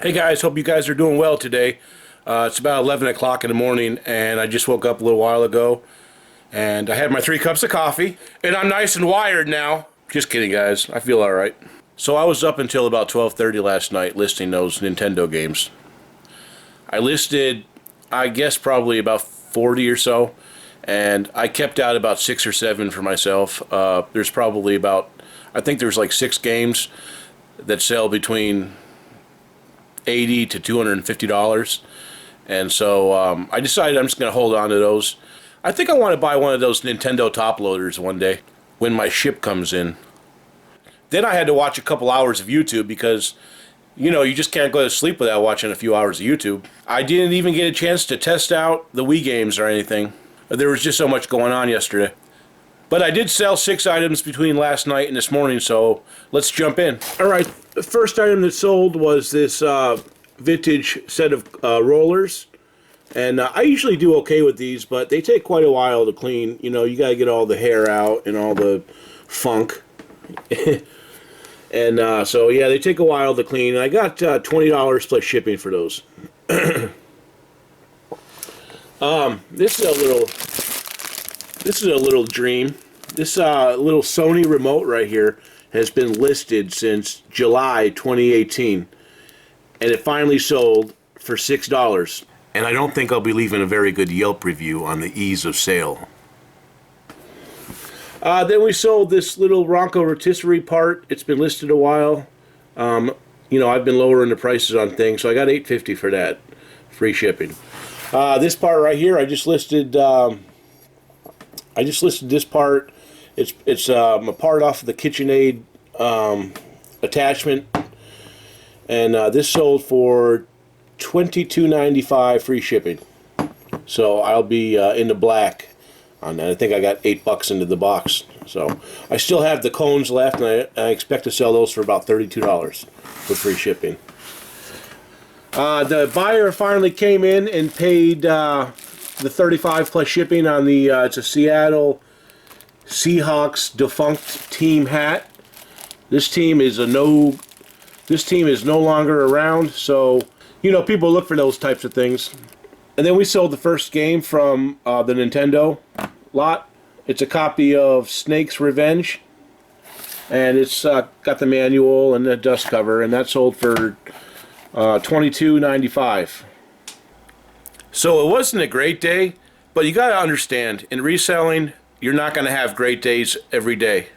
Hey guys, hope you guys are doing well today. It's about 11 o'clock in the morning and I just woke up a little while ago and I had my 3 cups of coffee and I'm nice and wired now. Just kidding guys, I feel alright. So I was up until about 12:30 last night listing those Nintendo games. I listed, I guess probably about 40 or so, and I kept out about 6 or 7 for myself. There's probably about, I think there's like 6 games that sell between $80 to $250, and so I decided I'm just going to hold on to those. I think I want to buy one of those Nintendo top loaders one day when my ship comes in. Then I had to watch a couple hours of YouTube because, you know, you just can't go to sleep without watching a few hours of YouTube. I didn't even get a chance to test out the Wii games or anything. There was just so much going on yesterday. But I did sell 6 items between last night and this morning, so let's jump in. Alright, the first item that sold was this vintage set of rollers. And I usually do okay with these, but they take quite a while to clean. You know, you gotta get all the hair out and all the funk. And so, yeah, they take a while to clean. I got $20 plus shipping for those. This is a little dream. This little Sony remote right here has been listed since July 2018, and it finally sold for $6. And I don't think I'll be leaving a very good Yelp review on the ease of sale. Then we sold this little Ronco Rotisserie part. It's been listed a while. You know, I've been lowering the prices on things, so I got $8.50 for that, free shipping. This part right here, I just listed this part. It's a part off of the KitchenAid attachment, and this sold for $22.95 free shipping. So I'll be in the black on that. I think I got $8 into the box. So I still have the cones left, and I expect to sell those for about $32 with free shipping. The buyer finally came in and paid the $35 plus shipping on the it's a Seattle Seahawks defunct team hat. This team is no longer around, so you know, people look for those types of things. And then we sold the first game from the Nintendo lot. It's a copy of Snake's Revenge, and it's got the manual and the dust cover, and that sold for $22.95. So it wasn't a great day, but you gotta understand, in reselling, you're not gonna have great days every day.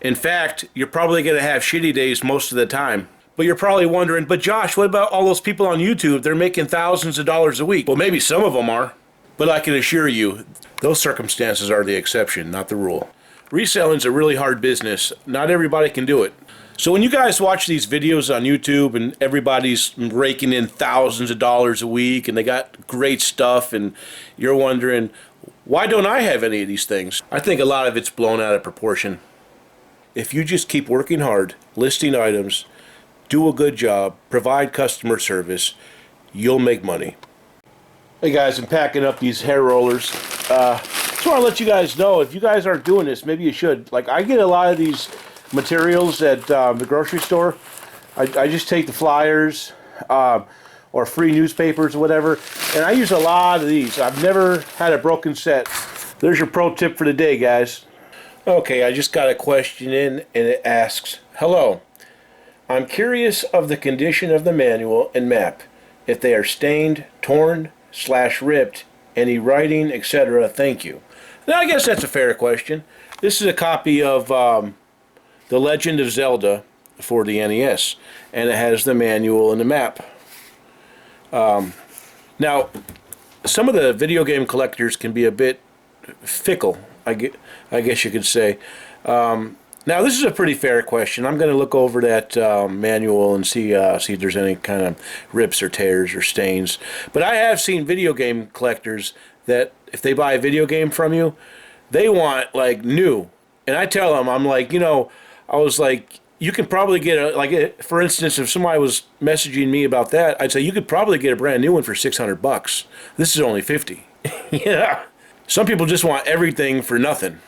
In fact, you're probably gonna have shitty days most of the time. But you're probably wondering, but Josh, what about all those people on YouTube? They're making thousands of dollars a week. Well, maybe some of them are, but I can assure you, those circumstances are the exception, not the rule. Reselling's a really hard business. Not everybody can do it. So when you guys watch these videos on YouTube and everybody's raking in thousands of dollars a week and they got great stuff and you're wondering, why don't I have any of these things? I think a lot of it's blown out of proportion. If you just keep working hard, listing items, do a good job, provide customer service, you'll make money. Hey guys, I'm packing up these hair rollers. Just want to let you guys know, if you guys aren't doing this, maybe you should. Like, I get a lot of these materials at the grocery store. I just take the flyers or free newspapers or whatever, and I use a lot of these. I've never had a broken set. There's your pro tip for the day, guys. Okay, I just got a question in, and it asks, hello. I'm curious of the condition of the manual and map. If they are stained, torn, /ripped, any writing, etc. Thank you. Now, I guess that's a fair question. This is a copy of The Legend of Zelda for the NES, and it has the manual and the map. Now, some of the video game collectors can be a bit fickle, I guess you could say. Now, this is a pretty fair question. I'm going to look over that manual and see if there's any kind of rips or tears or stains. But I have seen video game collectors that if they buy a video game from you, they want, like, new. And I tell them, I'm like, you know, I was like, you can probably get for instance, if somebody was messaging me about that, I'd say you could probably get a brand new one for $600. This is only $50. Yeah. Some people just want everything for nothing.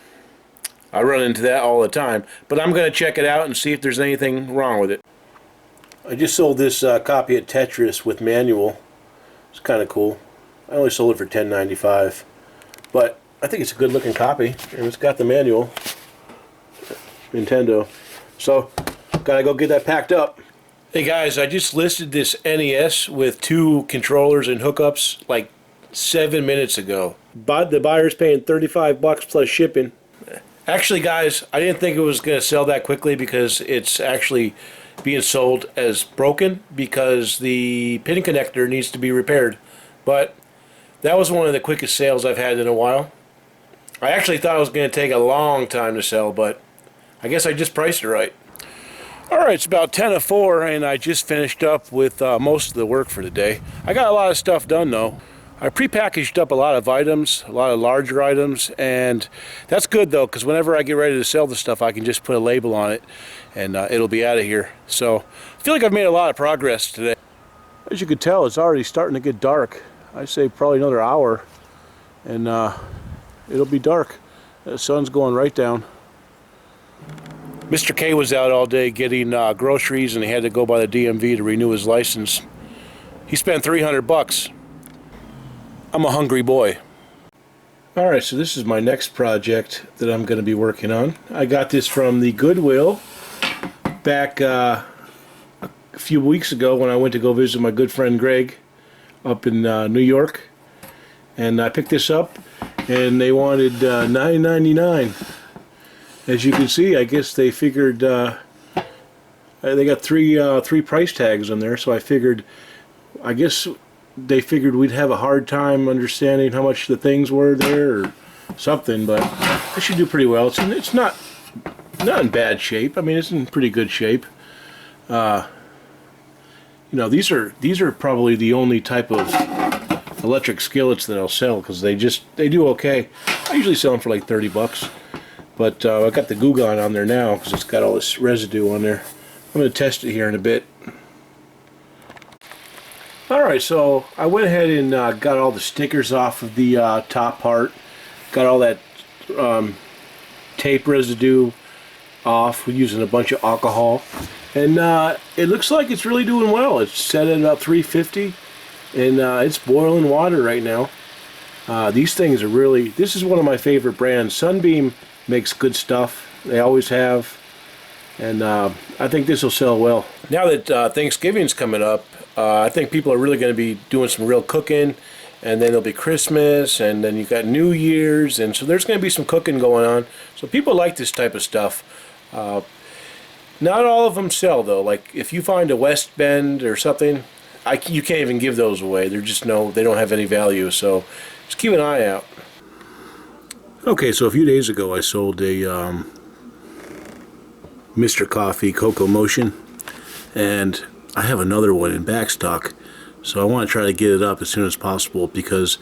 I run into that all the time, but I'm going to check it out and see if there's anything wrong with it. I just sold this copy of Tetris with manual. It's kind of cool. I only sold it for $10.95, but I think it's a good looking copy, and it's got the manual. Nintendo. So, gotta go get that packed up. Hey guys, I just listed this NES with 2 controllers and hookups like 7 minutes ago. But the buyer's paying $35 plus shipping. Actually guys, I didn't think it was going to sell that quickly because it's actually being sold as broken because the pin connector needs to be repaired. But that was one of the quickest sales I've had in a while. I actually thought it was going to take a long time to sell, but I guess I just priced it right. Alright, it's about 10 to 4 and I just finished up with most of the work for the day. I got a lot of stuff done though. I prepackaged up a lot of items, a lot of larger items, and that's good though because whenever I get ready to sell the stuff I can just put a label on it and it'll be out of here. So I feel like I've made a lot of progress today. As you can tell, it's already starting to get dark. I say probably another hour and it'll be dark. The sun's going right down. Mr. K was out all day getting groceries and he had to go by the DMV to renew his license. He spent $300. I'm a hungry boy. Alright, so this is my next project that I'm going to be working on. I got this from the Goodwill back a few weeks ago when I went to go visit my good friend Greg up in New York. And I picked this up and they wanted $9.99. As you can see, I guess they figured they got three price tags on there, so I guess they figured we'd have a hard time understanding how much the things were there or something, but I should do pretty well. It's not in bad shape. I mean, it's in pretty good shape. You know, these are probably the only type of electric skillets that I'll sell because they do okay. I usually sell them for like $30. But I got the Goo Gone on there now because it's got all this residue on there. I'm going to test it here in a bit. Alright, so I went ahead and got all the stickers off of the top part. Got all that tape residue off using a bunch of alcohol. And it looks like it's really doing well. It's set at about 350 and it's boiling water right now. These things are really, this is one of my favorite brands. Sunbeam makes good stuff. They always have, and I think this will sell well. Now that Thanksgiving's coming up, I think people are really going to be doing some real cooking, and then there'll be Christmas, and then you got New Year's, and so there's going to be some cooking going on. So people like this type of stuff. Not all of them sell though. Like if you find a West Bend or something, you can't even give those away. They're just they don't have any value. So just keep an eye out. Okay, so a few days ago I sold a Mr. Coffee Cocoa Motion, and I have another one in back stock, so I want to try to get it up as soon as possible because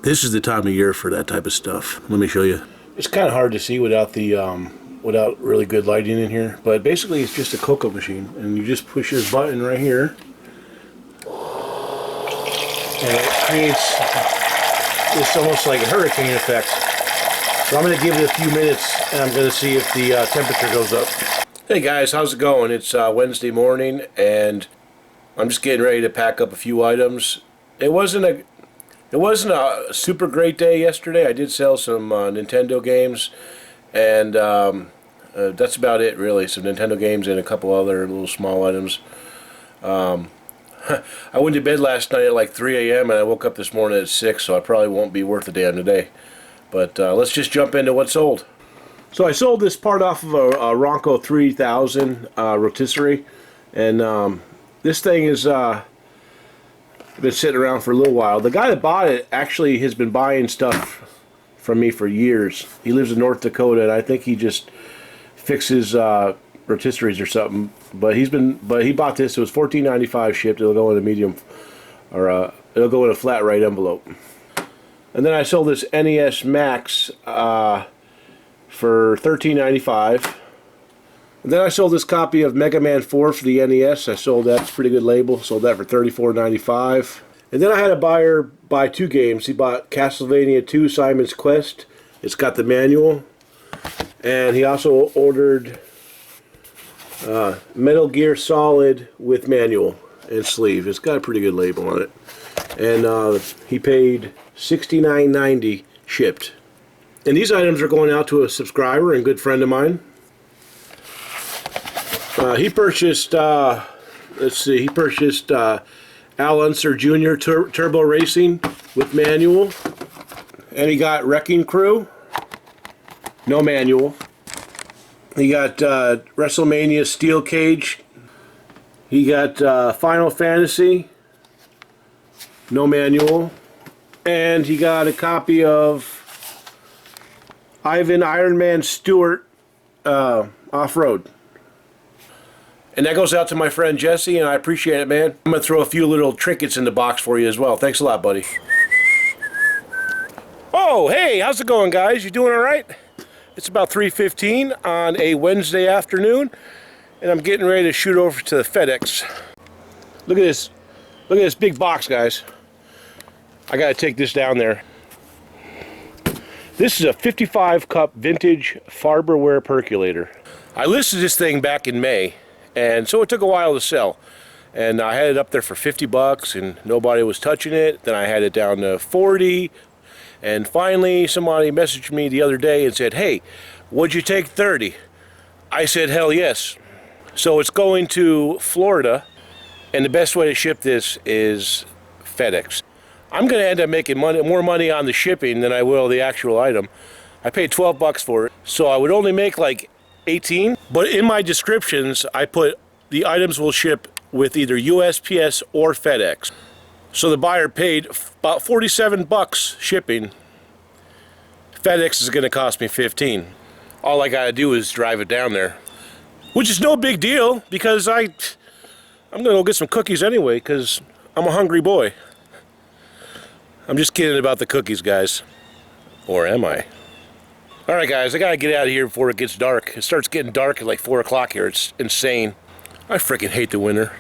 this is the time of year for that type of stuff. Let me show you. It's kind of hard to see without the without really good lighting in here, but basically it's just a cocoa machine, and you just push this button right here, and it creates this almost like a hurricane effect. So I'm going to give it a few minutes and I'm going to see if the temperature goes up. Hey guys, how's it going? It's Wednesday morning and I'm just getting ready to pack up a few items. It wasn't a super great day yesterday. I did sell some Nintendo games and that's about it really. Some Nintendo games and a couple other little small items. I went to bed last night at like 3 a.m. and I woke up this morning at 6, so I probably won't be worth a damn today. But let's just jump into what's sold. So I sold this part off of a Ronco 3000 rotisserie, and this thing is been sitting around for a little while. The guy that bought it actually has been buying stuff from me for years. He lives in North Dakota, and I think he just fixes rotisseries or something. But he bought this. It was $14.95 shipped. It'll go in a medium, or it'll go in a flat right envelope. And then I sold this NES Max for $13.95. And then I sold this copy of Mega Man 4 for the NES. I sold that. It's a pretty good label. Sold that for $34.95. And then I had a buyer buy 2 games. He bought Castlevania 2 Simon's Quest. It's got the manual. And he also ordered Metal Gear Solid with manual and sleeve. It's got a pretty good label on it. And he paid $69.90 shipped. And these items are going out to a subscriber and good friend of mine. He purchased, let's see, he purchased Al Unser Jr. Turbo Racing with manual. And he got Wrecking Crew, no manual. He got WrestleMania Steel Cage. He got Final Fantasy, no manual. And he got a copy of Ivan Iron Man Stewart Off-Road. And that goes out to my friend Jesse, and I appreciate it, man. I'm going to throw a few little trinkets in the box for you as well. Thanks a lot, buddy. Oh, hey, how's it going, guys? You doing all right? It's about 3:15 on a Wednesday afternoon, and I'm getting ready to shoot over to the FedEx. Look at this. Look at this big box, guys. I got to take this down there. This is a 55-cup vintage Farberware percolator. I listed this thing back in May, and so it took a while to sell. And I had it up there for 50 bucks, and nobody was touching it. Then I had it down to 40. And finally, somebody messaged me the other day and said, hey, would you take 30? I said, hell yes. So it's going to Florida, and the best way to ship this is FedEx. I'm going to end up making more money on the shipping than I will the actual item. I paid 12 bucks for it, so I would only make like 18. But in my descriptions, I put the items will ship with either USPS or FedEx. So the buyer paid about 47 bucks shipping. FedEx is going to cost me 15. All I got to do is drive it down there, which is no big deal because I'm going to go get some cookies anyway because I'm a hungry boy. I'm just kidding about the cookies, guys. Or am I? All right, guys, I got to get out of here before it gets dark. It starts getting dark at like 4 o'clock here. It's insane. I freaking hate the winter.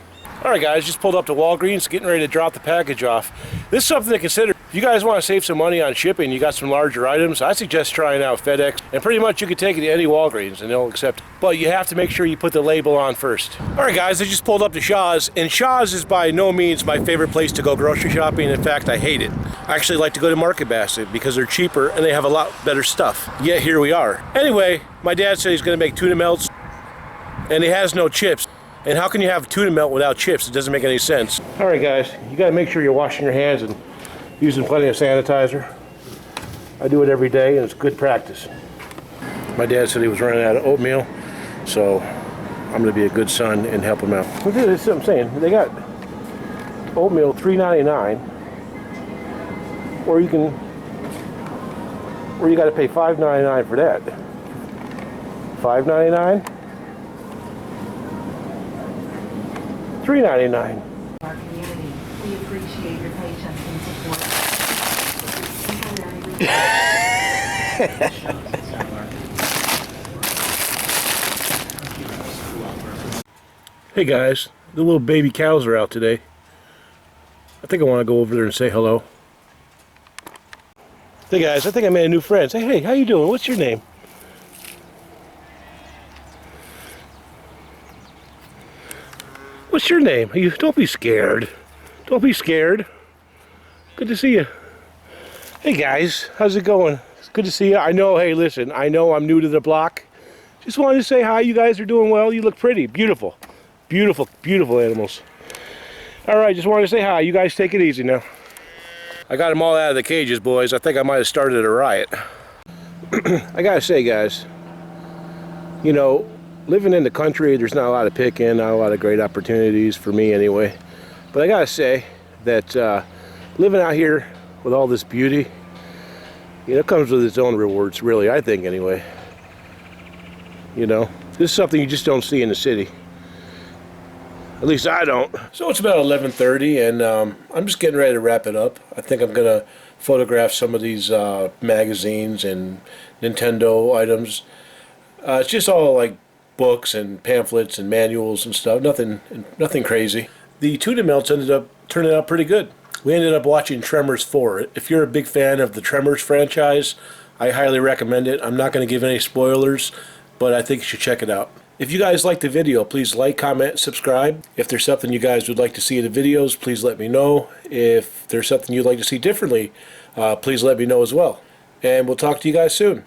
All right, guys, just pulled up to Walgreens, getting ready to drop the package off. This is something to consider. If you guys want to save some money on shipping, you got some larger items, I suggest trying out FedEx. And pretty much you can take it to any Walgreens and they'll accept it. But you have to make sure you put the label on first. All right, guys, I just pulled up to Shaw's. And Shaw's is by no means my favorite place to go grocery shopping. In fact, I hate it. I actually like to go to Market Basket because they're cheaper and they have a lot better stuff. Yet here we are. Anyway, my dad said he's going to make tuna melts. And he has no chips. And how can you have tuna melt without chips? It doesn't make any sense. All right, guys, you got to make sure you're washing your hands and using plenty of sanitizer. I do it every day, and it's good practice. My dad said he was running out of oatmeal, so I'm going to be a good son and help him out. Look at this, I'm saying. They got oatmeal $3.99, or you got to pay $5.99 for that. $5.99. $3.99. Our community, we appreciate your patience and support. Hey guys, the little baby cows are out today. I think I want to go over there and say hello. Hey guys, I think I made a new friend. Say hey, how you doing? What's your name? What's your name? Don't be scared. Don't be scared. Good to see you. Hey guys, how's it going? It's good to see you. I know, hey listen, I know I'm new to the block. Just wanted to say hi. You guys are doing well. You look pretty. Beautiful. Beautiful, beautiful animals. Alright, just wanted to say hi. You guys take it easy now. I got them all out of the cages, boys. I think I might have started a riot. I gotta say, guys, you know, living in the country, there's not a lot of picking, not a lot of great opportunities for me anyway. But I gotta say that living out here with all this beauty, you know, comes with its own rewards, really, I think anyway. You know, this is something you just don't see in the city. At least I don't. So it's about 11:30 and I'm just getting ready to wrap it up. I think I'm gonna photograph some of these magazines and Nintendo items. It's just all like books and pamphlets and manuals and stuff. Nothing crazy. The tuna melts ended up turning out pretty good. We ended up watching Tremors 4. If you're a big fan of the Tremors franchise, I highly recommend it. I'm not going to give any spoilers, but I think you should check it out. If you guys like the video, please like, comment, subscribe. If there's something you guys would like to see in the videos, please let me know. If there's something you'd like to see differently, please let me know as well. And we'll talk to you guys soon.